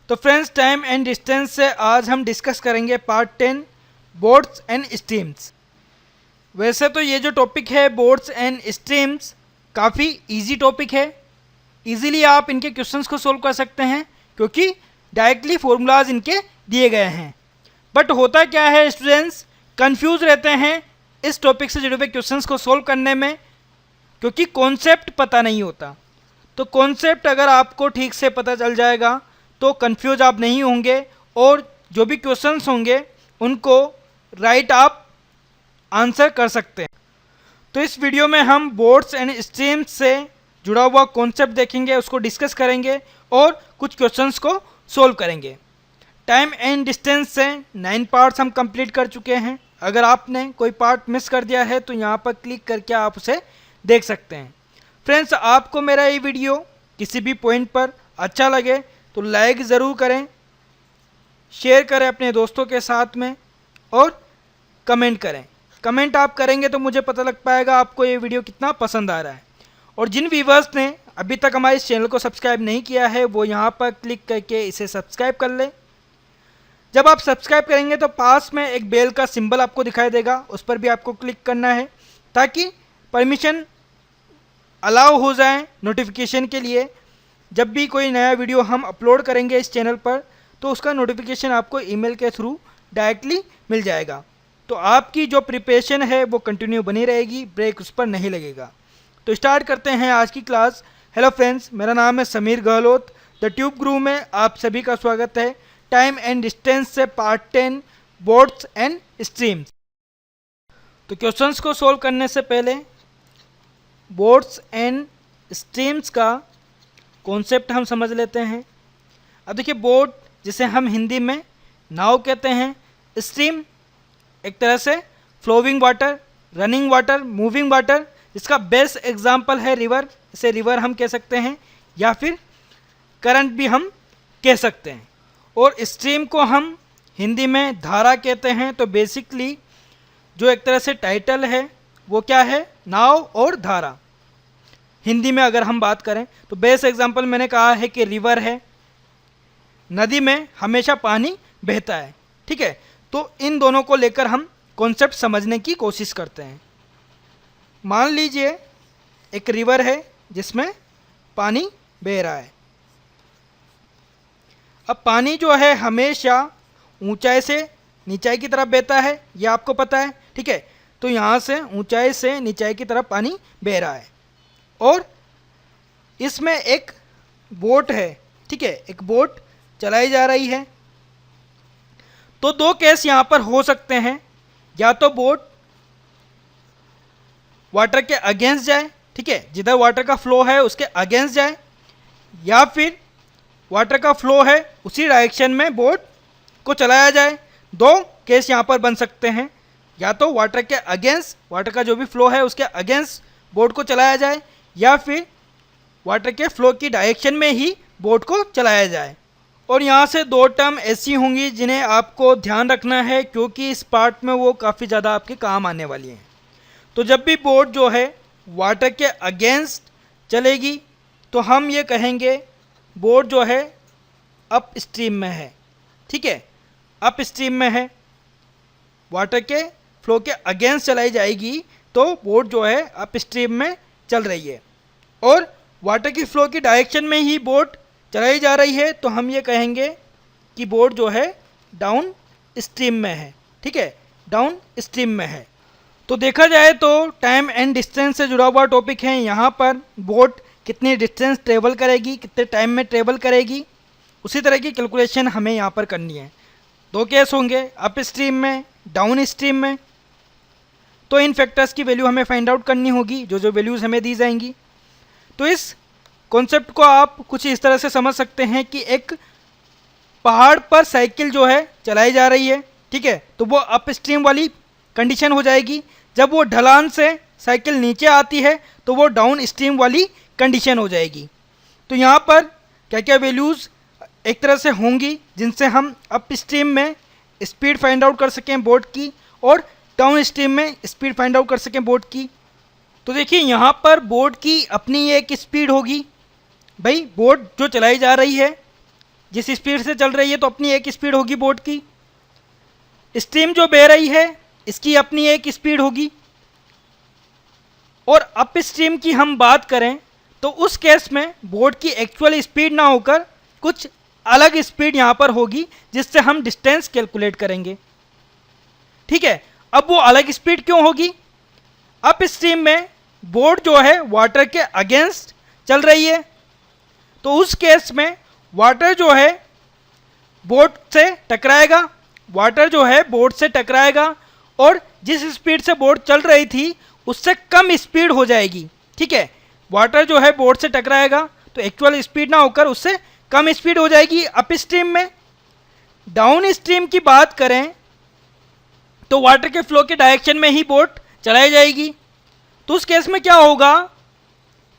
तो friends, time and distance से आज हम डिस्कस करेंगे पार्ट 10 बोट्स एंड स्ट्रीम्स। वैसे तो ये जो टॉपिक है बोट्स एंड स्ट्रीम्स काफ़ी इजी टॉपिक है। इजीली आप इनके क्वेश्चंस को सोल्व कर सकते हैं क्योंकि डायरेक्टली फॉर्मूलाज इनके दिए गए हैं। बट होता क्या है, स्टूडेंट्स कंफ्यूज रहते हैं इस टॉपिक से जुड़े हुए क्वेश्चंस को सोल्व करने में क्योंकि कॉन्सेप्ट पता नहीं होता। तो कॉन्सेप्ट अगर आपको ठीक से पता चल जाएगा तो कंफ्यूज आप नहीं होंगे और जो भी क्वेश्चंस होंगे उनको राइट आप आंसर कर सकते हैं। तो इस वीडियो में हम बोट्स एंड स्ट्रीम्स से जुड़ा हुआ कॉन्सेप्ट देखेंगे, उसको डिस्कस करेंगे और कुछ क्वेश्चंस को सोल्व करेंगे। टाइम एंड डिस्टेंस से 9 पार्ट्स हम कंप्लीट कर चुके हैं। अगर आपने कोई पार्ट मिस कर दिया है तो यहाँ पर क्लिक करके आप उसे देख सकते हैं। फ्रेंड्स, आपको मेरा ये वीडियो किसी भी पॉइंट पर अच्छा लगे तो लाइक ज़रूर करें, शेयर करें अपने दोस्तों के साथ में और कमेंट करें। कमेंट आप करेंगे तो मुझे पता लग पाएगा आपको ये वीडियो कितना पसंद आ रहा है। और जिन व्यूवर्स ने अभी तक हमारे इस चैनल को सब्सक्राइब नहीं किया है वो यहाँ पर क्लिक करके इसे सब्सक्राइब कर लें। जब आप सब्सक्राइब करेंगे तो पास में एक बेल का सिंबल आपको दिखाई देगा, उस पर भी आपको क्लिक करना है ताकि परमिशन अलाउ हो जाए नोटिफिकेशन के लिए। जब भी कोई नया वीडियो हम अपलोड करेंगे इस चैनल पर तो उसका नोटिफिकेशन आपको ईमेल के थ्रू डायरेक्टली मिल जाएगा। तो आपकी जो प्रिपरेशन है वो कंटिन्यू बनी रहेगी, ब्रेक उस पर नहीं लगेगा। तो स्टार्ट करते हैं आज की क्लास। हेलो फ्रेंड्स, मेरा नाम है समीर गहलोत। द ट्यूब गुरु में आप सभी का स्वागत है। टाइम एंड डिस्टेंस से पार्ट 10 बोट्स एंड स्ट्रीम्स। तो क्वेश्चंस को सोल्व करने से पहले बोट्स एंड स्ट्रीम्स का कॉन्सेप्ट हम समझ लेते हैं। अब देखिए, बोट जिसे हम हिंदी में नाव कहते हैं, स्ट्रीम एक तरह से flowing water, running water, moving water, इसका बेस्ट एग्जांपल है रिवर। इसे रिवर हम कह सकते हैं या फिर करंट भी हम कह सकते हैं। और स्ट्रीम को हम हिंदी में धारा कहते हैं। तो बेसिकली जो एक तरह से टाइटल है वो क्या है, नाव और धारा। हिंदी में अगर हम बात करें तो बेस्ट एग्जांपल मैंने कहा है कि रिवर है, नदी में हमेशा पानी बहता है। ठीक है, तो इन दोनों को लेकर हम कॉन्सेप्ट समझने की कोशिश करते हैं। मान लीजिए एक रिवर है जिसमें पानी बह रहा है। अब पानी जो है हमेशा ऊंचाई से नीचाई की तरफ बहता है, यह आपको पता है। ठीक है, तो यहाँ से ऊंचाई से नीचाई की तरफ पानी बह रहा है और इसमें एक बोट है। ठीक है, एक बोट चलाई जा रही है। तो दो केस यहाँ पर हो सकते हैं, या तो बोट वाटर के अगेंस्ट जाए, ठीक है, जिधर वाटर का फ्लो है उसके अगेंस्ट जाए, या फिर वाटर का फ्लो है उसी डायरेक्शन में बोट को चलाया जाए। दो केस यहाँ पर बन सकते हैं, या तो वाटर के अगेंस्ट, वाटर का जो भी फ्लो है उसके अगेंस्ट बोट को चलाया जाए, या फिर वाटर के फ्लो की डायरेक्शन में ही बोट को चलाया जाए। और यहाँ से दो टर्म ऐसी होंगी जिन्हें आपको ध्यान रखना है क्योंकि इस पार्ट में वो काफ़ी ज़्यादा आपके काम आने वाली हैं। तो जब भी बोट जो है वाटर के अगेंस्ट चलेगी तो हम ये कहेंगे बोट जो है अप स्ट्रीम में है। ठीक है, अप स्ट्रीम में है, वाटर के फ्लो के अगेंस्ट चलाई जाएगी तो बोट जो है अप स्ट्रीम में चल रही है। और वाटर की फ्लो की डायरेक्शन में ही बोट चलाई जा रही है तो हम ये कहेंगे कि बोट जो है डाउन स्ट्रीम में है। ठीक है, डाउन स्ट्रीम में है। तो देखा जाए तो टाइम एंड डिस्टेंस से जुड़ा हुआ टॉपिक है। यहाँ पर बोट कितनी डिस्टेंस ट्रेवल करेगी, कितने टाइम में ट्रेवल करेगी, उसी तरह की कैलकुलेशन हमें यहाँ पर करनी है। दो केस होंगे, अप स्ट्रीम में, डाउन स्ट्रीम में। तो इन फैक्टर्स की वैल्यू हमें फाइंड आउट करनी होगी, जो जो वैल्यूज़ हमें दी जाएंगी। तो इस कॉन्सेप्ट को आप कुछ इस तरह से समझ सकते हैं कि एक पहाड़ पर साइकिल जो है चलाई जा रही है। ठीक है, तो वो अप स्ट्रीम वाली कंडीशन हो जाएगी। जब वो ढलान से साइकिल नीचे आती है तो वो डाउन स्ट्रीम वाली कंडीशन हो जाएगी। तो यहाँ पर क्या क्या वैल्यूज़ एक तरह से होंगी जिनसे हम अप स्ट्रीम में स्पीड फाइंड आउट कर सकें बोट की और डाउन स्ट्रीम में स्पीड फाइंड आउट कर सकें बोट की। तो देखिए, यहाँ पर बोट की अपनी एक स्पीड होगी। भाई बोट जो चलाई जा रही है जिस स्पीड से चल रही है तो अपनी एक स्पीड होगी बोट की। स्ट्रीम जो बह रही है इसकी अपनी एक स्पीड होगी। और अप स्ट्रीम की हम बात करें तो उस केस में बोट की एक्चुअल स्पीड ना होकर कुछ अलग स्पीड यहाँ पर होगी जिससे हम डिस्टेंस कैलकुलेट करेंगे। ठीक है, अब वो अलग स्पीड क्यों होगी? अप स्ट्रीम में बोट जो है वाटर के अगेंस्ट चल रही है, तो उस केस में वाटर जो है बोट से टकराएगा, वाटर जो है बोट से टकराएगा और जिस स्पीड से बोट चल रही थी उससे कम स्पीड हो जाएगी। ठीक है, वाटर जो है बोट से टकराएगा तो एक्चुअल स्पीड ना होकर उससे कम स्पीड हो जाएगी अप स्ट्रीम में। डाउन स्ट्रीम की बात करें तो वाटर के फ्लो के डायरेक्शन में ही बोट चलाई जाएगी। तो उस केस में क्या होगा,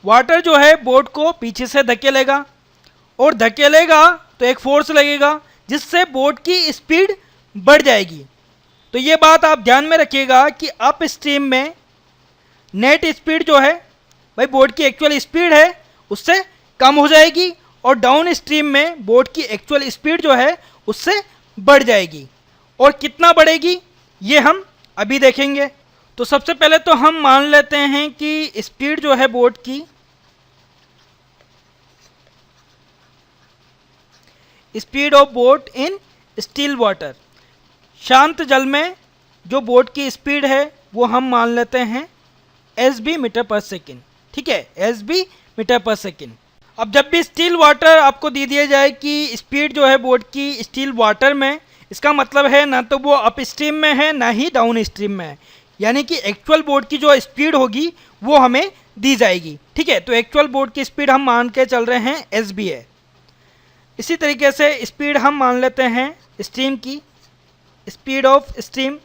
वाटर जो है बोट को पीछे से धकेलेगा और धकेलेगा तो एक फोर्स लगेगा जिससे बोट की स्पीड बढ़ जाएगी। तो ये बात आप ध्यान में रखिएगा कि अप स्ट्रीम में नेट स्पीड जो है भाई बोट की एक्चुअल स्पीड है उससे कम हो जाएगी और डाउन स्ट्रीम में बोट की एक्चुअल स्पीड जो है उससे बढ़ जाएगी। और कितना बढ़ेगी ये हम अभी देखेंगे। तो सबसे पहले तो हम मान लेते हैं कि स्पीड जो है बोट की speed of boat in still water, शांत जल में जो बोट की स्पीड है वो हम मान लेते हैं SB मीटर पर सेकेंड। ठीक है, SB मीटर पर सेकेंड। अब जब भी स्टिल वाटर आपको दे दिया जाए कि स्पीड जो है बोट की स्टिल वाटर में, इसका मतलब है ना तो वो अप स्ट्रीम में है ना ही डाउन स्ट्रीम में है, यानी कि एक्चुअल बोट की जो स्पीड होगी वो हमें दी जाएगी। ठीक है, तो एक्चुअल बोट की स्पीड हम मान के चल रहे हैं SB है। इसी तरीके से स्पीड हम मान लेते हैं स्ट्रीम की, स्पीड ऑफ स्ट्रीम,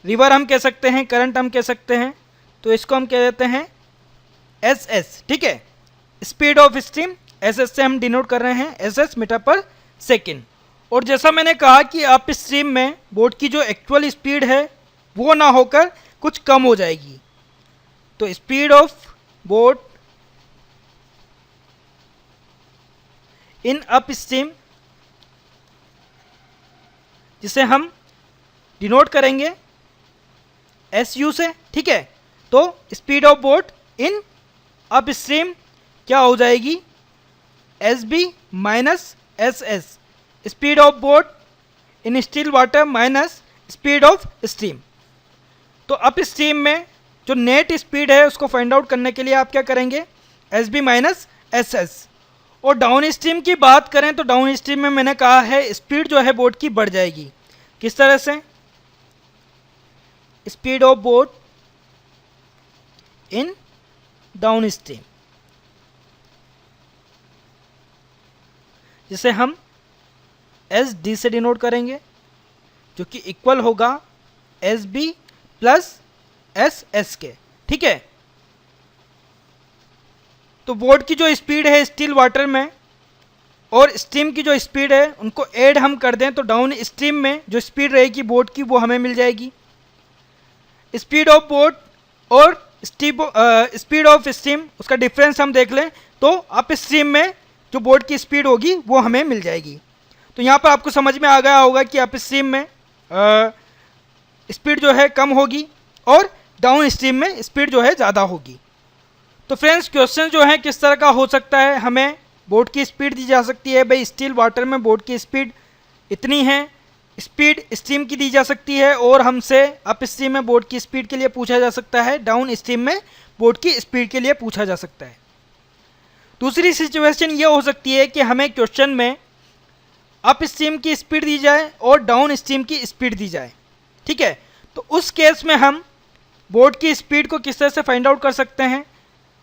रिवर हम कह सकते हैं, करंट हम कह सकते हैं, तो इसको हम कह देते हैं SS। ठीक है, स्पीड ऑफ स्ट्रीम SS से हम डिनोट कर रहे हैं, SS मीटर पर सेकेंड। और जैसा मैंने कहा कि अप स्ट्रीम में बोट की जो एक्चुअल स्पीड है वो ना होकर कुछ कम हो जाएगी, तो speed of boat in up stream जिसे हम डिनोट करेंगे SU से। ठीक है, तो speed of boat in up stream क्या हो जाएगी SB minus SS, speed of boat in still water minus speed of stream. तो अप स्ट्रीम में जो नेट स्पीड है उसको फाइंड आउट करने के लिए आप क्या करेंगे SB माइनस SS। और डाउन स्ट्रीम की बात करें तो डाउन स्ट्रीम में मैंने कहा है स्पीड जो है बोट की बढ़ जाएगी। किस तरह से? Speed of boat in down stream, जिसे हम SD से डिनोट करेंगे, जो कि इक्वल होगा SB प्लस SS के। ठीक है, तो बोट की जो स्पीड है स्टिल वाटर में और स्ट्रीम की जो स्पीड है उनको ऐड हम कर दें तो डाउन स्ट्रीम में जो स्पीड रहेगी बोट की वो हमें मिल जाएगी। स्पीड ऑफ बोट और स्पीड ऑफ स्ट्रीम उसका डिफरेंस हम देख लें तो अप स्ट्रीम में जो बोट की स्पीड होगी वो हमें मिल जाएगी। तो यहाँ पर आपको समझ में आ गया होगा कि अप स्ट्रीम में स्पीड जो है कम होगी और डाउन स्ट्रीम में स्पीड जो है ज़्यादा होगी। तो फ्रेंड्स क्वेश्चन जो है किस तरह का हो सकता है, हमें बोट की स्पीड दी जा सकती है, भाई स्टिल वाटर में बोट की स्पीड इतनी है, स्पीड स्ट्रीम की दी जा सकती है और हमसे अप स्ट्रीम में बोट की स्पीड के लिए पूछा जा सकता है, डाउन स्ट्रीम में बोट की स्पीड के लिए पूछा जा सकता है। दूसरी सिचुएशन ये हो सकती है कि हमें क्वेश्चन में अप स्ट्रीम की स्पीड दी जाए और डाउन स्ट्रीम की स्पीड दी जाए। ठीक है, तो उस केस में हम बोट की स्पीड को किस तरह से फाइंड आउट कर सकते हैं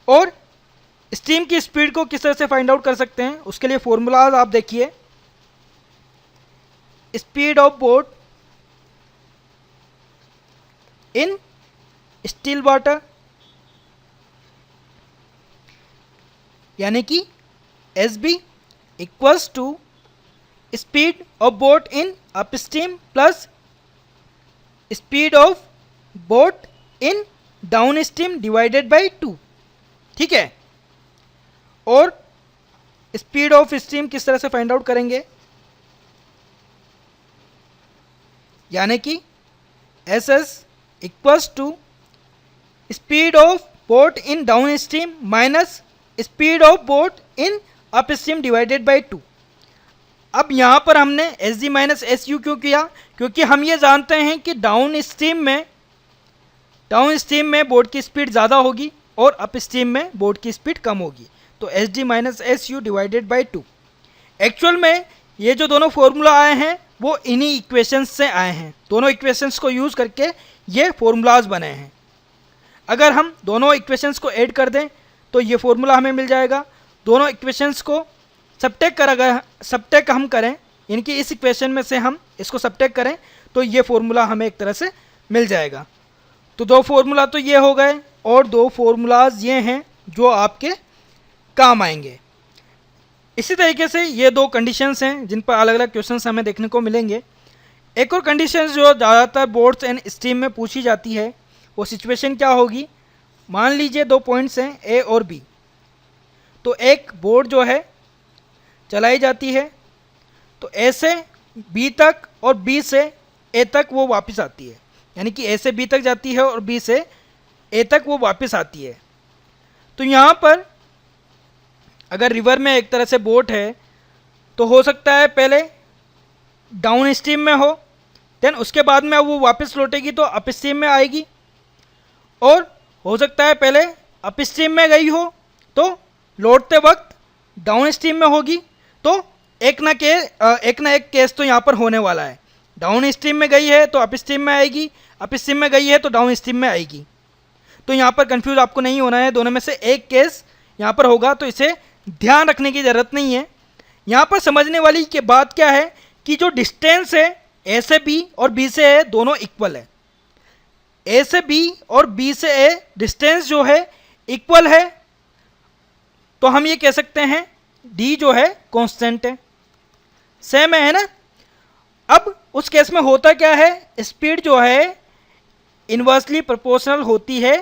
और स्ट्रीम की स्पीड को किस तरह से फाइंड आउट कर सकते हैं, उसके लिए फॉर्मूलाज आप देखिए। Speed of boat in still water यानी कि SB equals to speed of boat in up stream plus speed of boat in down stream divided by 2। ठीक है, और स्पीड ऑफ स्ट्रीम किस तरह से फाइंड आउट करेंगे, यानी कि S S equals to speed of boat in down stream minus speed of boat in up stream divided by 2। अब यहाँ पर हमने S G minus S U क्यों किया, क्योंकि हम ये जानते हैं कि डाउन स्ट्रीम में बोट की स्पीड ज़्यादा होगी और अप स्ट्रीम में बोट की स्पीड कम होगी, तो S G minus S U divided by 2। Actual में ये जो दोनों फॉर्मूला आए हैं वो इन्हीं इक्वेशंस से आए हैं, दोनों इक्वेशंस को यूज़ करके ये फॉर्मूलाज बने हैं। अगर हम दोनों इक्वेशंस को ऐड कर दें तो ये फॉर्मूला हमें मिल जाएगा। दोनों इक्वेशंस को सबटेक हम करें, इनकी इस इक्वेशन में से हम इसको सबटेक करें तो ये फॉर्मूला हमें एक तरह से मिल जाएगा। तो दो फॉर्मूला तो ये हो गए और दो फॉर्मूलाज ये हैं जो आपके काम आएंगे। इसी तरीके से ये दो कंडीशंस हैं जिन पर अलग अलग क्वेश्चंस हमें देखने को मिलेंगे। एक और कंडीशन जो ज़्यादातर बोर्ड्स एंड स्ट्रीम में पूछी जाती है वो सिचुएशन क्या होगी, मान लीजिए दो पॉइंट्स हैं ए और बी, तो एक बोर्ड जो है चलाई जाती है तो ए से बी तक और बी से ए तक वो वापस आती है, यानी कि ए से बी तक जाती है और बी से ए तक वो वापस आती है। तो यहाँ पर अगर रिवर में एक तरह से बोट है तो हो सकता है पहले डाउन स्ट्रीम में हो, देन उसके बाद में वो वापस लौटेगी तो अप स्ट्रीम में आएगी, और हो सकता है पहले अप स्ट्रीम में गई हो तो लौटते वक्त डाउन स्ट्रीम में होगी। तो एक ना एक केस तो यहाँ पर होने वाला है, डाउन स्ट्रीम में गई है तो अप स्ट्रीम में आएगी, अप स्ट्रीम में गई है तो डाउन स्ट्रीम में आएगी। तो यहाँ पर कंफ्यूज आपको नहीं होना है, दोनों में से एक केस यहाँ पर होगा, तो इसे ध्यान रखने की ज़रूरत नहीं है। यहाँ पर समझने वाली की बात क्या है कि जो डिस्टेंस है ए से बी और बी से ए दोनों इक्वल है, ए से बी और बी से ए डिस्टेंस जो है इक्वल है, तो हम ये कह सकते हैं डी जो है कांस्टेंट है, सेम है ना। अब उस केस में होता क्या है, स्पीड जो है इन्वर्सली प्रोपोर्शनल होती है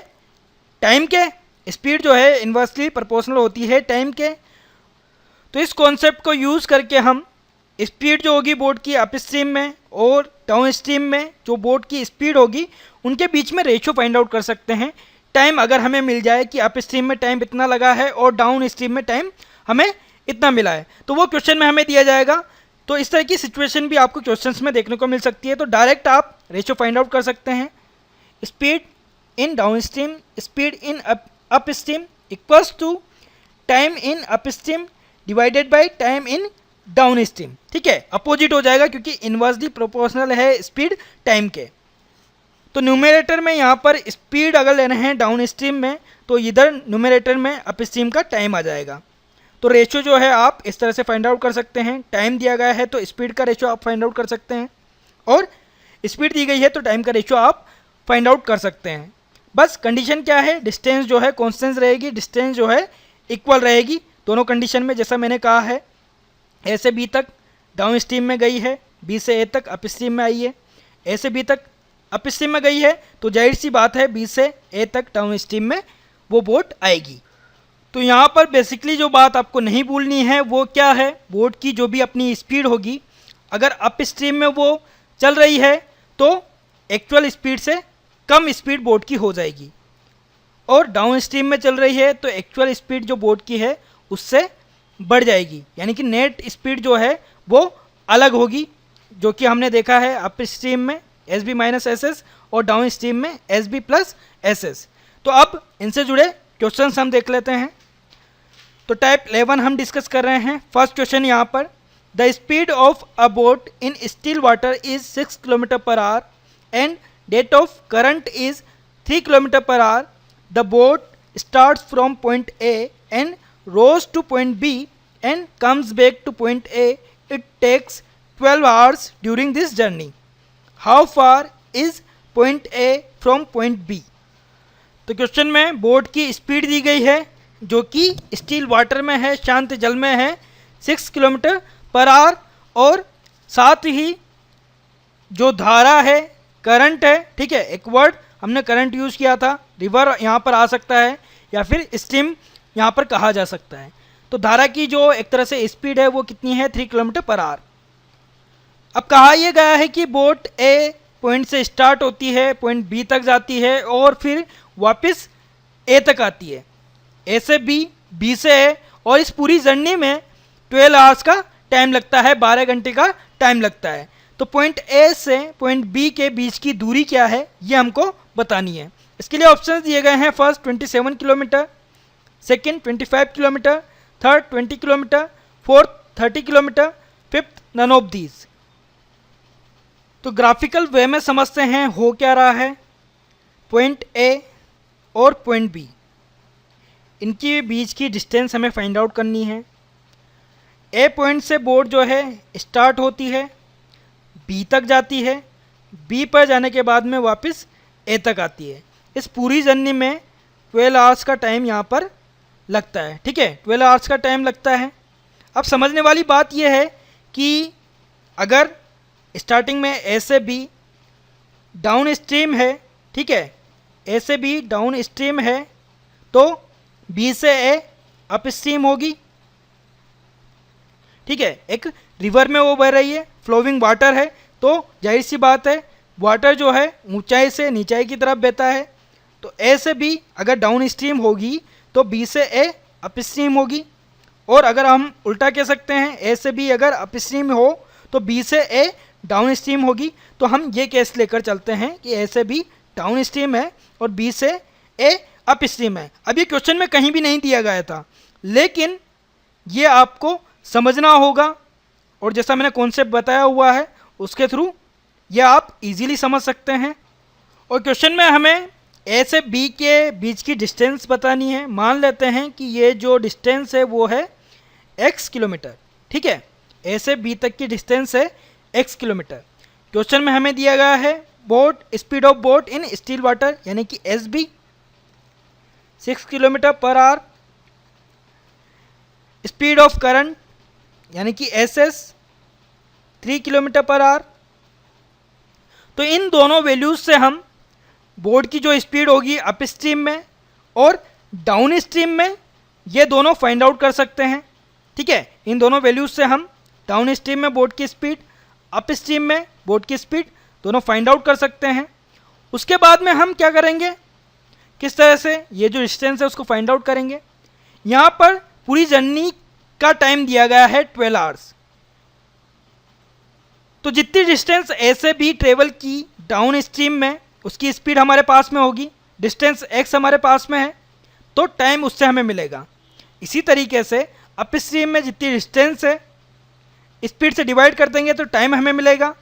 टाइम के, स्पीड जो है इन्वर्सली प्रोपोर्शनल होती है टाइम के। तो इस कॉन्सेप्ट को यूज़ करके हम स्पीड जो होगी बोट की अप स्ट्रीम में और डाउन स्ट्रीम में जो बोट की स्पीड होगी उनके बीच में रेशियो फाइंड आउट कर सकते हैं। टाइम अगर हमें मिल जाए कि अप स्ट्रीम में टाइम इतना लगा है और डाउन स्ट्रीम में टाइम हमें इतना मिला है तो वो क्वेश्चन में हमें दिया जाएगा। तो इस तरह की सिचुएशन भी आपको क्वेश्चंस में देखने को मिल सकती है, तो डायरेक्ट आप रेशियो फाइंड आउट कर सकते हैं। Speed in down stream speed in up stream equals to time in up stream divided by time in down stream. ठीक है, अपोजिट हो जाएगा क्योंकि इन्वर्सली प्रोपोर्शनल है स्पीड टाइम के। तो न्यूमरेटर में यहाँ पर स्पीड अगर लेना है डाउन स्ट्रीम में तो इधर न्यूमरेटर में अप स्ट्रीम का टाइम आ जाएगा। तो रेशियो जो है आप इस तरह से फाइंड आउट कर सकते हैं, टाइम दिया गया है तो स्पीड का रेशियो आप फाइंड आउट कर सकते हैं, और स्पीड दी गई है तो टाइम का रेशियो आप फाइंड आउट कर सकते हैं। बस कंडीशन क्या है, डिस्टेंस जो है कॉन्स्टेंट रहेगी, डिस्टेंस जो है इक्वल रहेगी दोनों कंडीशन में। जैसा मैंने कहा है ए से बी तक डाउन स्ट्रीम में गई है, बी से ए तक अप स्ट्रीम में आई है, ए से बी तक अप स्ट्रीम में गई है तो जाहिर सी बात है बी से ए तक डाउन स्ट्रीम में वो बोट आएगी। तो यहाँ पर बेसिकली जो बात आपको नहीं भूलनी है वो क्या है, बोट की जो भी अपनी स्पीड होगी अगर अप स्ट्रीम में वो चल रही है तो एक्चुअल स्पीड से कम स्पीड बोट की हो जाएगी, और डाउन स्ट्रीम में चल रही है तो एक्चुअल स्पीड जो बोट की है उससे बढ़ जाएगी, यानी कि नेट स्पीड जो है वो अलग होगी, जो कि हमने देखा है अप स्ट्रीम में S B minus S S और डाउन स्ट्रीम में S B plus S S. तो अब इनसे जुड़े क्वेश्चंस हम देख लेते हैं। तो टाइप 11 हम डिस्कस कर रहे हैं। फर्स्ट क्वेश्चन यहाँ पर, the speed of a boat in still water is 6 kilometre per hour and that of current is 3 kilometre per hour. The boat start from point A and rows to point B and comes back to point A. It takes 12 hours during this journey. How far is point A from point B? तो question में boat की speed दी गई है जो कि still water में है, शांत जल में है, 6 किलोमीटर पर आवर, और साथ ही जो धारा है करंट है। ठीक है, एक वर्ड हमने करंट यूज़ किया था, रिवर यहाँ पर आ सकता है या फिर स्ट्रीम यहाँ पर कहा जा सकता है। तो धारा की जो एक तरह से स्पीड है वो कितनी है, 3 किलोमीटर पर आवर। अब कहा यह गया है कि बोट ए पॉइंट से स्टार्ट होती है, पॉइंट बी तक जाती है और फिर वापस ए तक आती है, ए से बी, बी से ए, और इस पूरी जर्नी में 12 आवर्स का टाइम लगता है, 12 घंटे का टाइम लगता है। तो पॉइंट ए से पॉइंट बी के बीच की दूरी क्या है ये हमको बतानी है। इसके लिए ऑप्शंस दिए गए हैं, first 27 kilometre, second 25 kilometre, third 20 kilometre, fourth 30 kilometre, fifth none of these. तो ग्राफिकल वे में समझते हैं हो क्या रहा है। पॉइंट ए और पॉइंट बी, इनके बीच की डिस्टेंस हमें फाइंड आउट करनी है। ए पॉइंट से बोट जो है स्टार्ट होती है, बी तक जाती है, बी पर जाने के बाद में वापस ए तक आती है। इस पूरी जर्नी में 12 आवर्स का टाइम यहाँ पर लगता है, ठीक है, 12 आवर्स का टाइम लगता है। अब समझने वाली बात यह है कि अगर स्टार्टिंग में ए से बी डाउन स्ट्रीम है, ठीक है, ए से बी डाउन स्ट्रीम है, तो बी से ए अप स्ट्रीम होगी, ठीक है, एक रिवर में वो बह रही है, फ्लोइंग वाटर है, तो जाहिर सी बात है वाटर जो है ऊंचाई से नीचाई की तरफ बहता है। तो ए से बी अगर डाउन स्ट्रीम होगी तो बी से ए अप स्ट्रीम होगी, और अगर हम उल्टा कह सकते हैं ए से बी अगर अप स्ट्रीम हो तो बी से ए डाउन स्ट्रीम होगी। तो हम ये केस लेकर चलते हैं कि ए से बी डाउन स्ट्रीम है और बी से ए अप स्ट्रीम है। अब ये क्वेश्चन में कहीं भी नहीं दिया गया था, लेकिन ये आपको समझना होगा, और जैसा मैंने कॉन्सेप्ट बताया हुआ है उसके थ्रू ये आप इजीली समझ सकते हैं। और क्वेश्चन में हमें ए से बी के बीच की डिस्टेंस बतानी है। मान लेते हैं कि ये जो डिस्टेंस है वो है x किलोमीटर, ठीक है, ए से बी तक की डिस्टेंस है x किलोमीटर। क्वेश्चन में हमें दिया गया है boat, speed of boat in still water यानी कि SB 6 kilometre per our, speed of current यानी कि SS 3 किलोमीटर पर आवर। तो इन दोनों वैल्यूज से हम बोट की जो स्पीड होगी अप स्ट्रीम में और डाउन स्ट्रीम में ये दोनों फाइंड आउट कर सकते हैं, ठीक है। इन दोनों वैल्यूज से हम डाउन स्ट्रीम में बोट की स्पीड, अप स्ट्रीम में बोट की स्पीड दोनों फाइंड आउट कर सकते हैं। उसके बाद में हम क्या करेंगे, किस तरह से ये जो डिस्टेंस है उसको फाइंड आउट करेंगे। यहाँ पर पूरी जर्नी का टाइम दिया गया है 12 आवर्स। तो जितनी डिस्टेंस ए से बी ट्रेवल की डाउन स्ट्रीम में उसकी स्पीड हमारे पास में होगी, डिस्टेंस x हमारे पास में है तो टाइम उससे हमें मिलेगा। इसी तरीके से अप स्ट्रीम में जितनी डिस्टेंस है स्पीड से डिवाइड कर देंगे तो टाइम हमें मिलेगा,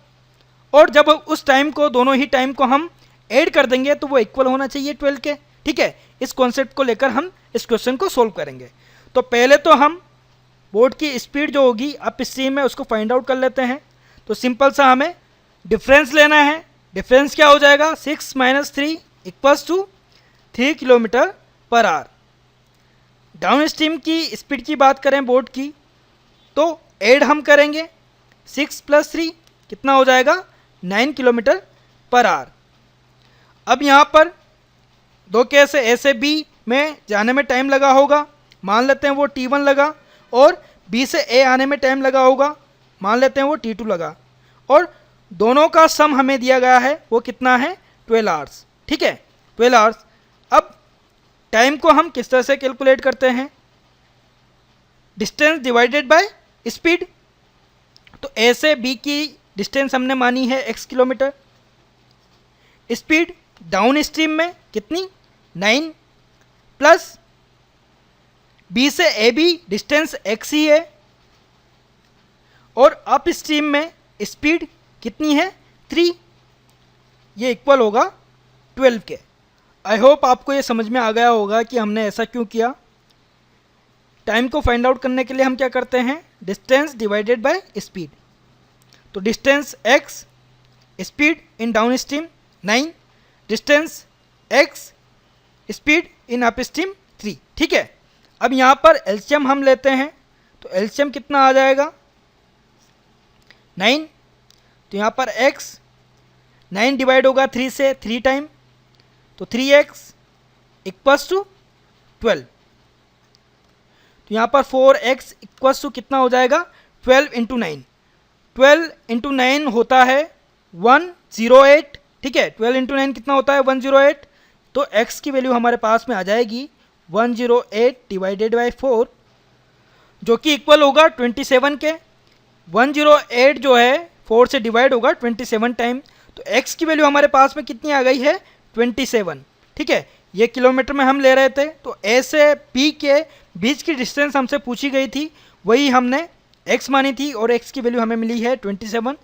और जब उस टाइम को, दोनों ही टाइम को हम ऐड कर देंगे तो वो इक्वल होना चाहिए 12 के, ठीक है। इस कॉन्सेप्ट को लेकर हम इस क्वेश्चन को सोल्व करेंगे। तो पहले तो हम बोट की स्पीड जो होगी अप स्ट्रीम में उसको फाइंड आउट कर लेते हैं। तो सिंपल सा हमें डिफरेंस लेना है। डिफरेंस क्या हो जाएगा, 6 - 3 = 3 kilometre per our. Down stream की स्पीड की बात करें बोट की तो ऐड हम करेंगे 6 + 3 कितना हो जाएगा, 9 किलोमीटर पर आवर। अब यहाँ पर दो केस है, ए से बी में जाने में टाइम लगा होगा, मान लेते हैं वो T1 लगा, और बी से ए आने में टाइम लगा होगा, मान लेते हैं वो T2 लगा, और दोनों का सम हमें दिया गया है वो कितना है, 12 आवर्स, ठीक है, 12 आवर्स। अब टाइम को हम किस तरह से कैलकुलेट करते हैं, डिस्टेंस डिवाइडेड बाय स्पीड। तो ए से बी की डिस्टेंस हमने मानी है x kilometre, speed down stream में कितनी 9, प्लस बी से ए बी डिस्टेंस x ही है, और अप स्ट्रीम में स्पीड कितनी है 3, ये इक्वल होगा 12 के। आई होप आपको ये समझ में आ गया होगा कि हमने ऐसा क्यों किया। टाइम को फाइंड आउट करने के लिए हम क्या करते हैं, डिस्टेंस डिवाइडेड बाय स्पीड। तो distance x, speed in down stream 9, distance x, speed in up stream 3, ठीक है। अब यहाँ पर एलसीएम हम लेते हैं, तो एलसीएम कितना आ जाएगा 9, तो यहाँ पर x 9 डिवाइड होगा 3 से 3 टाइम, तो 3x = 12। तो यहाँ पर 4x इक्वल्स टू कितना हो जाएगा 12 इंटू 9। 12 इंटू 9 होता है 108, ठीक है। 12 इंटू 9 कितना होता है 108। तो x की वैल्यू हमारे पास में आ जाएगी 108 डिवाइडेड बाई 4, जो कि इक्वल होगा 27 के। 108 जो है 4 से डिवाइड होगा 27 टाइम, तो x की वैल्यू हमारे पास में कितनी आ गई है 27, ठीक है। ये किलोमीटर में हम ले रहे थे, तो a से b के बीच की डिस्टेंस हमसे पूछी गई थी, वही हमने x मानी थी और x की वैल्यू हमें मिली है 27।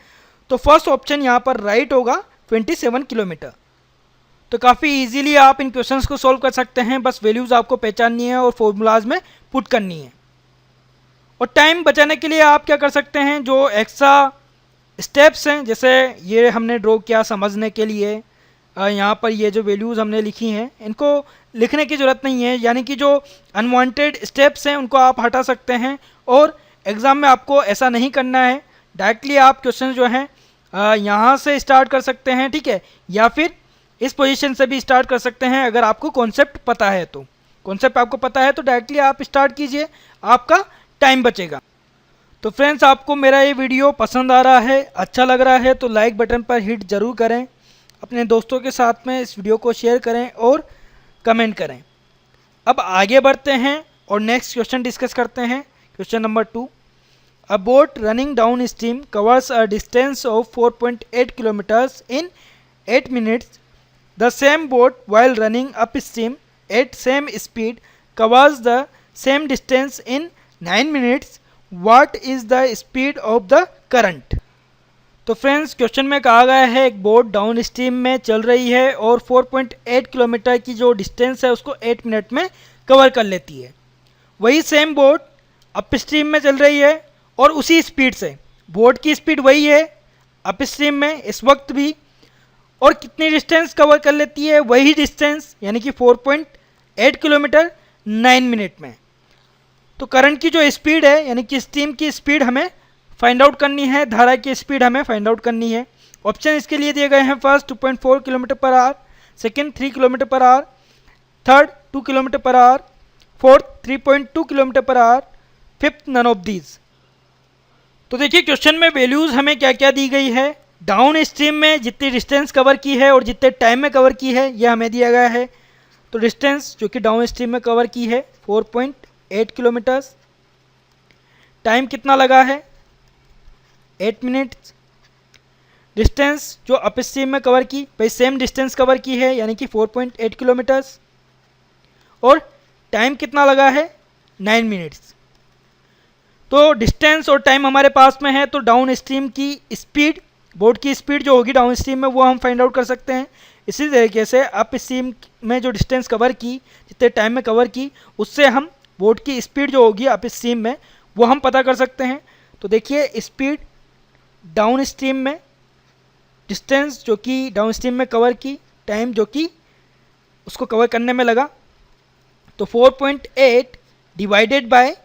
तो फर्स्ट ऑप्शन यहाँ पर राइट होगा 27 किलोमीटर। तो काफ़ी इजीली आप इन क्वेश्चंस को सॉल्व कर सकते हैं, बस वैल्यूज़ आपको पहचाननी है और फॉर्मूलाज में पुट करनी है। और टाइम बचाने के लिए आप क्या कर सकते हैं, जो एक्स्ट्रा स्टेप्स हैं, जैसे ये हमने ड्रॉ किया समझने के लिए, यहाँ पर ये जो वैल्यूज़ हमने लिखी हैं इनको लिखने की ज़रूरत नहीं है, यानी कि जो अनवांटेड स्टेप्स हैं उनको आप हटा सकते हैं। और एग्ज़ाम में आपको ऐसा नहीं करना है, डायरेक्टली आप क्वेश्चन जो हैं यहाँ से स्टार्ट कर सकते हैं, ठीक है, या फिर इस पोजीशन से भी स्टार्ट कर सकते हैं। अगर आपको कॉन्सेप्ट पता है तो, कॉन्सेप्ट आपको पता है तो डायरेक्टली आप स्टार्ट कीजिए, आपका टाइम बचेगा। तो फ्रेंड्स, आपको मेरा ये वीडियो पसंद आ रहा है, अच्छा लग रहा है तो लाइक बटन पर हिट ज़रूर करें, अपने दोस्तों के साथ में इस वीडियो को शेयर करें और कमेंट करें। अब आगे बढ़ते हैं और नेक्स्ट क्वेश्चन डिस्कस करते हैं। Question number 2, a boat running down stream covers a distance of 4.8 kilometres in 8 minutes. The same boat while running upstream at same speed covers the same distance in 9 minutes. What is the speed of the current? तो friends, question में कहा गया है एक boat down stream में चल रही है और 4.8 किलोमीटर की जो डिस्टेंस है उसको 8 मिनट में कवर कर लेती है। वही सेम बोट अप स्ट्रीम में चल रही है और उसी स्पीड से, बोट की स्पीड वही है अप स्ट्रीम में इस वक्त भी, और कितनी डिस्टेंस कवर कर लेती है, वही डिस्टेंस यानी कि 4.8 किलोमीटर 9 मिनट में। तो करंट की जो स्पीड है यानी कि स्ट्रीम की स्पीड हमें फाइंड आउट करनी है, धारा की स्पीड हमें फाइंड आउट करनी है। ऑप्शन इसके लिए दिए गए हैं, first 2.4 kilometre per hour, second 3 kilometre per hour, third 2 kilometre per hour, fourth 3.2 kilometre per hour, fifth none of these. तो देखिए क्वेश्चन में वैल्यूज़ हमें क्या क्या दी गई है, डाउन स्ट्रीम में जितनी डिस्टेंस कवर की है और जितने टाइम में कवर की है ये हमें दिया गया है। तो डिस्टेंस जो कि डाउन स्ट्रीम में कवर की है 4.8 किलोमीटर्स, टाइम कितना लगा है 8 मिनट्स। डिस्टेंस जो अप स्ट्रीम में कवर की, भाई सेम डिस्टेंस कवर की है यानी कि 4.8 किलोमीटर्स, और टाइम कितना लगा है 9 मिनट्स। तो डिस्टेंस और टाइम हमारे पास में है, तो डाउन स्ट्रीम की स्पीड, बोट की स्पीड जो होगी डाउन स्ट्रीम में वो हम फाइंड आउट कर सकते हैं। इसी तरीके से अप स्ट्रीम में जो डिस्टेंस कवर की, जितने टाइम में कवर की, उससे हम बोट की स्पीड जो होगी अप स्ट्रीम में वो हम पता कर सकते हैं। तो देखिए स्पीड डाउन स्ट्रीम में, डिस्टेंस जो कि डाउन स्ट्रीम में कवर की, टाइम जो कि उसको कवर करने में लगा, तो 4.8 डिवाइडेड बाय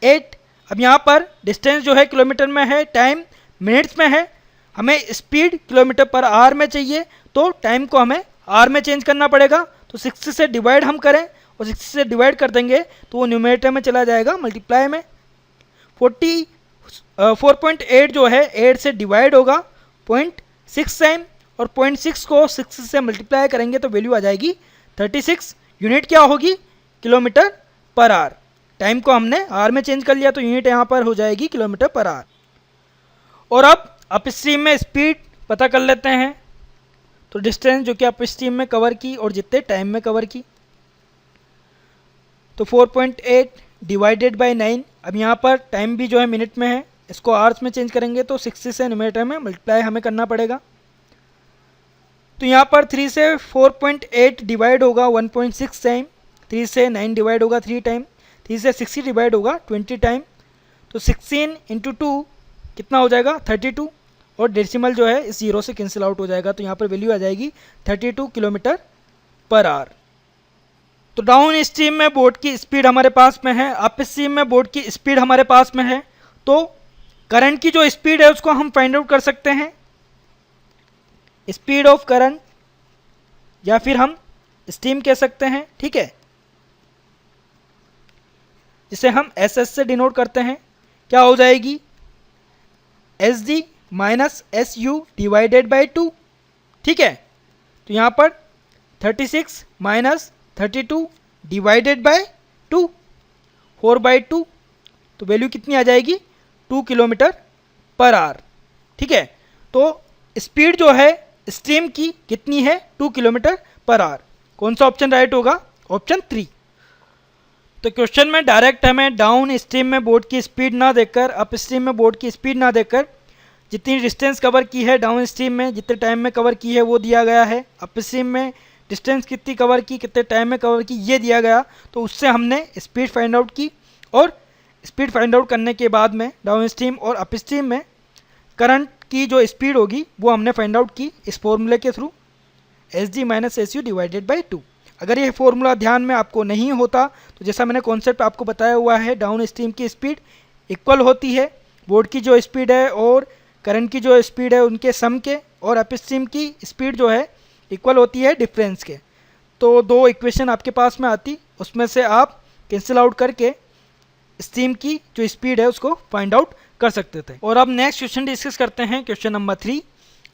8। अब यहाँ पर डिस्टेंस जो है किलोमीटर में है, टाइम मिनट्स में है, हमें स्पीड किलोमीटर पर आवर में चाहिए, तो टाइम को हमें आवर में चेंज करना पड़ेगा। तो 60 से डिवाइड हम करें और 60 से डिवाइड कर देंगे तो वो न्यूमरेटर में चला जाएगा मल्टीप्लाई में। 4.8 जो है 8 से डिवाइड होगा 0.6 टाइम, और 0.6 को 6 से मल्टीप्लाई करेंगे तो वैल्यू आ जाएगी 36। यूनिट क्या होगी किलोमीटर पर आवर। टाइम को हमने आवर में चेंज कर लिया तो यूनिट यहाँ पर हो जाएगी किलोमीटर पर आवर। और अब अप स्ट्रीम में स्पीड पता कर लेते हैं। तो डिस्टेंस जो कि अप स्ट्रीम में कवर की और जितने टाइम में कवर की, तो 4.8 डिवाइडेड बाय 9। अब यहाँ पर टाइम भी जो है मिनट में है, इसको आवर्स में चेंज करेंगे तो 60 से न्यूमरेटर में मल्टीप्लाई हमें करना पड़ेगा। तो यहाँ पर 3 से 4.8 डिवाइड होगा 1.6 टाइम, 3 से 9 डिवाइड होगा 3 टाइम, 3 से 60 डिवाइड होगा 20 टाइम। तो 16 इंटू 2 कितना हो जाएगा 32, और डेसिमल जो है इस 0 से कैंसिल आउट हो जाएगा, तो यहाँ पर वैल्यू आ जाएगी 32 किलोमीटर पर आवर। तो डाउन स्ट्रीम में बोट की स्पीड हमारे पास में है, अप स्ट्रीम में बोट की स्पीड हमारे पास में है, तो करंट की जो स्पीड है उसको हम फाइंड आउट कर सकते हैं, स्पीड ऑफ करंट, या फिर हम स्ट्रीम कह सकते हैं, ठीक है। जिसे हम एस एस से डिनोट करते हैं, क्या हो जाएगी, S D minus S U divided by 2। ठीक है, तो यहाँ पर 36 माइनस 32 डिवाइडेड बाय 2, 4/2, तो वैल्यू कितनी आ जाएगी, 2 किलोमीटर पर आवर। ठीक है, तो स्पीड जो है स्ट्रीम की कितनी है, 2 किलोमीटर पर आवर। कौन सा ऑप्शन राइट होगा, ऑप्शन 3। तो क्वेश्चन में डायरेक्ट हमें डाउन स्ट्रीम में बोट की स्पीड ना देकर, अप स्ट्रीम में बोट की स्पीड ना देकर, जितनी डिस्टेंस कवर की है डाउन स्ट्रीम में, जितने टाइम में कवर की है वो दिया गया है, अप स्ट्रीम में डिस्टेंस कितनी कवर की, कितने टाइम में कवर की, ये दिया गया। तो उससे हमने स्पीड फाइंड आउट की, और स्पीड फाइंड आउट करने के बाद में डाउन स्ट्रीम और अप स्ट्रीम में करंट की जो स्पीड होगी वो हमने फाइंड आउट की इस फॉर्मूले के through, S D minus S U divided by 2। अगर ये फॉर्मूला ध्यान में आपको नहीं होता तो जैसा मैंने कॉन्सेप्ट आपको बताया हुआ है, डाउन स्ट्रीम की स्पीड इक्वल होती है बोर्ड की जो स्पीड है और करंट की जो स्पीड है उनके सम के, और अप स्ट्रीम की स्पीड जो है इक्वल होती है डिफरेंस के। तो दो इक्वेशन आपके पास में आती, उसमें से आप कैंसिल आउट करके स्ट्रीम की जो स्पीड है उसको फाइंड आउट कर सकते थे। और अब नेक्स्ट क्वेश्चन डिस्कस करते हैं, question number 3।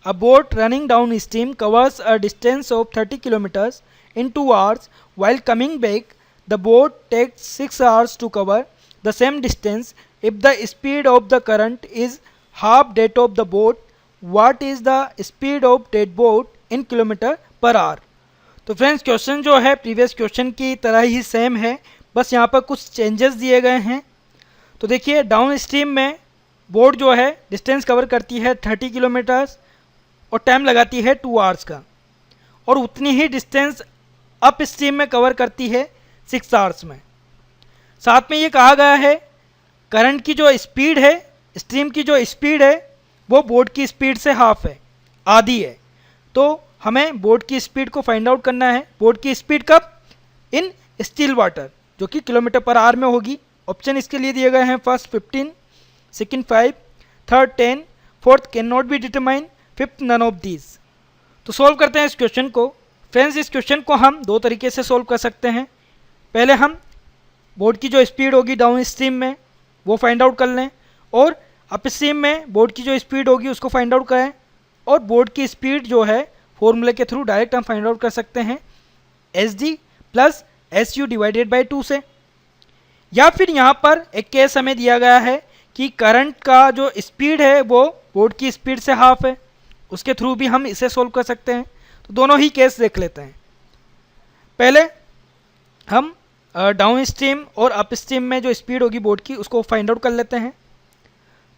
A boat running down stream covers a distance of 30 kilometres in 2 hours. While coming back, the boat takes 6 hours to cover the same distance. If the speed of the current is half that of the boat, what is the speed of that boat in kilometer per hour? तो friends question जो है previous question की तरह ही same है, बस यहाँ पर कुछ चेंजेस दिए गए हैं। तो देखिए डाउन स्ट्रीम में बोट जो है डिस्टेंस कवर करती है 30 किलोमीटर्स और टाइम लगाती है 2 आवर्स का, और उतनी ही डिस्टेंस अप स्ट्रीम में कवर करती है 6 आवर्स में। साथ में ये कहा गया है करंट की जो स्पीड है, स्ट्रीम की जो स्पीड है वो बोट की स्पीड से हाफ है, आधी है। तो हमें बोट की स्पीड को फाइंड आउट करना है। बोट की स्पीड कब, इन स्टिल वाटर, जो कि किलोमीटर पर आवर में होगी। ऑप्शन इसके लिए दिए गए हैं, first 15, second 5, third 10, fourth cannot be determine, fifth none of these. तो सोल्व करते हैं इस क्वेश्चन को। फ्रेंड्स इस क्वेश्चन को हम दो तरीके से सोल्व कर सकते हैं। पहले हम बोट की जो स्पीड होगी डाउन स्ट्रीम में वो फाइंड आउट कर लें, और अप स्ट्रीम में बोट की जो स्पीड होगी उसको फाइंड आउट करें, और बोट की स्पीड जो है फॉर्मूले के थ्रू डायरेक्ट हम फाइंड आउट कर सकते हैं S D plus S U divided by 2 से। या फिर यहाँ पर एक केस हमें दिया गया है कि करंट का जो स्पीड है वो बोट की स्पीड से हाफ है, उसके थ्रू भी हम इसे सोल्व कर सकते हैं। तो दोनों ही केस देख लेते हैं। पहले हम डाउन स्ट्रीम और अप स्ट्रीम में जो स्पीड होगी बोट की उसको फाइंड आउट कर लेते हैं।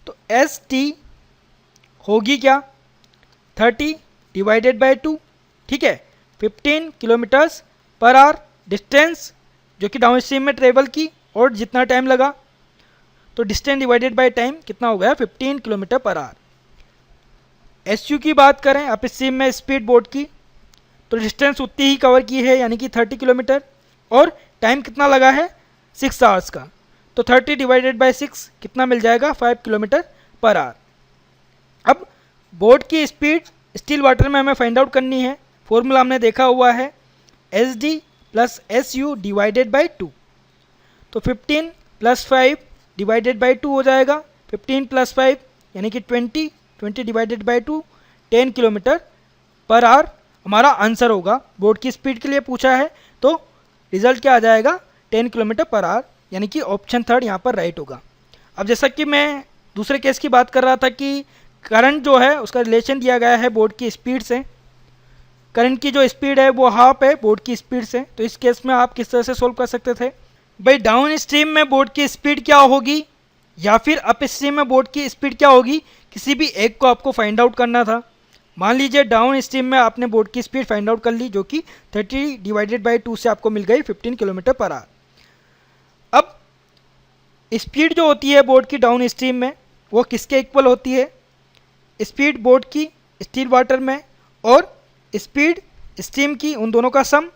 तो एस टी होगी क्या, 30 डिवाइडेड बाई 2। ठीक है, 15 किलोमीटर्स पर आवर डिस्टेंस जो कि डाउन स्ट्रीम में ट्रेवल की और जितना टाइम लगा, तो डिस्टेंस डिवाइडेड बाई टाइम कितना हो गया, 15 kilometre per our. S U की बात करें अप स्ट्रीम में स्पीड बोट की, तो डिस्टेंस उतनी ही कवर की है यानी कि 30 किलोमीटर, और टाइम कितना लगा है 6 आवर्स का। तो 30 डिवाइडेड बाई 6 कितना मिल जाएगा, 5 किलोमीटर पर आवर। अब बोट की स्पीड स्टिल वाटर में हमें फाइंड आउट करनी है। फॉर्मूला हमने देखा हुआ है S D plus S U divided by 2। तो 15 प्लस 5 डिवाइडेड बाई 2 हो जाएगा, 15 प्लस 5 यानी कि 20, 20 divided by 2, 10 kilometre per our हमारा आंसर होगा। बोट की स्पीड के लिए पूछा है तो रिजल्ट क्या आ जाएगा, 10 किलोमीटर पर आवर, यानी कि ऑप्शन थर्ड यहाँ पर राइट होगा। अब जैसा कि मैं दूसरे केस की बात कर रहा था कि करंट जो है उसका रिलेशन दिया गया है बोट की स्पीड से, करंट की जो स्पीड है वो हाफ है बोट की स्पीड से। तो इस केस में आप किस तरह से सोल्व कर सकते थे, भाई डाउन स्ट्रीम में बोट की स्पीड क्या होगी या फिर अप स्ट्रीम में बोट की स्पीड क्या होगी, किसी भी एक को आपको फाइंड आउट करना था। मान लीजिए डाउन स्ट्रीम में आपने बोट की स्पीड फाइंड आउट कर ली जो कि 30 डिवाइडेड बाई 2 से आपको मिल गई 15 किलोमीटर पर आवर। अब स्पीड जो होती है बोट की डाउन स्ट्रीम में वो किसके इक्वल होती है, स्पीड बोट की स्टिल वाटर में और स्पीड स्ट्रीम की, उन दोनों का सम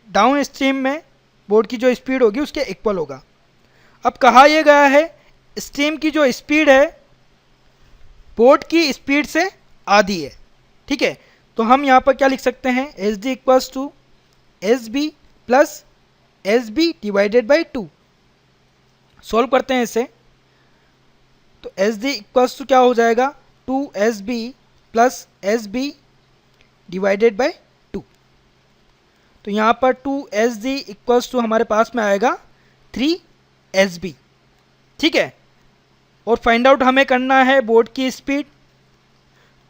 डाउन स्ट्रीम में बोट की जो स्पीड होगी उसके इक्वल होगा। अब कहा यह गया है स्ट्रीम की जो स्पीड है बोट की स्पीड से आधी है। ठीक है, तो हम यहाँ पर क्या लिख सकते हैं, S D equals to S B plus S B divided by 2। Solve करते हैं इसे। तो एस डी इक्वल्स टू क्या हो जाएगा, 2SB plus SB divided by 2। तो यहाँ पर 2SD इक्वल्स टू हमारे पास में आएगा 3SB, ठीक है। और फाइंड आउट हमें करना है बोर्ड की स्पीड।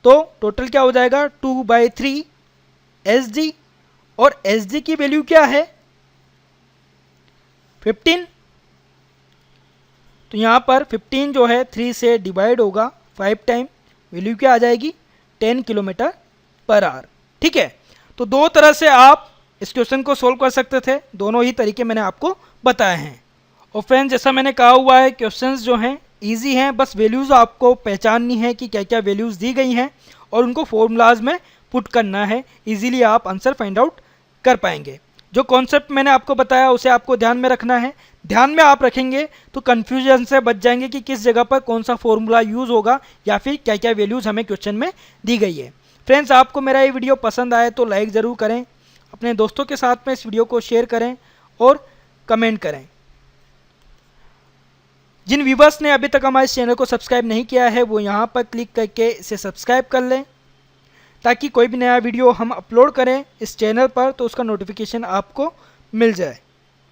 तो टोटल क्या हो जाएगा, 2/3 SD, और SD की वैल्यू क्या है 15। तो यहाँ पर 15 जो है 3 से डिवाइड होगा 5 टाइम, वैल्यू क्या आ जाएगी 10 km/h, ठीक है। तो दो तरह से आप इस क्वेश्चन को सोल्व कर सकते थे, दोनों ही तरीके मैंने आपको बताए हैं। और फ्रेंड्स जैसा मैंने कहा हुआ है क्वेश्चंस जो हैं इजी हैं, बस वैल्यूज़ आपको पहचाननी है कि क्या क्या वैल्यूज़ दी गई हैं और उनको फॉर्मूलाज में पुट करना है, इजीली आप आंसर फाइंड आउट कर पाएंगे। जो कॉन्सेप्ट मैंने आपको बताया उसे आपको ध्यान में रखना है, ध्यान में आप रखेंगे तो कन्फ्यूजन से बच जाएंगे कि किस जगह पर कौन सा फॉर्मूला यूज़ होगा या फिर क्या क्या वैल्यूज़ हमें क्वेश्चन में दी गई है। फ्रेंड्स आपको मेरा ये वीडियो पसंद आए तो लाइक ज़रूर करें, अपने दोस्तों के साथ में इस वीडियो को शेयर करें और कमेंट करें। जिन व्यूवर्स ने अभी तक हमारे चैनल को सब्सक्राइब नहीं किया है वो यहाँ पर क्लिक करके इसे सब्सक्राइब कर लें, ताकि कोई भी नया वीडियो हम अपलोड करें इस चैनल पर तो उसका नोटिफिकेशन आपको मिल जाए।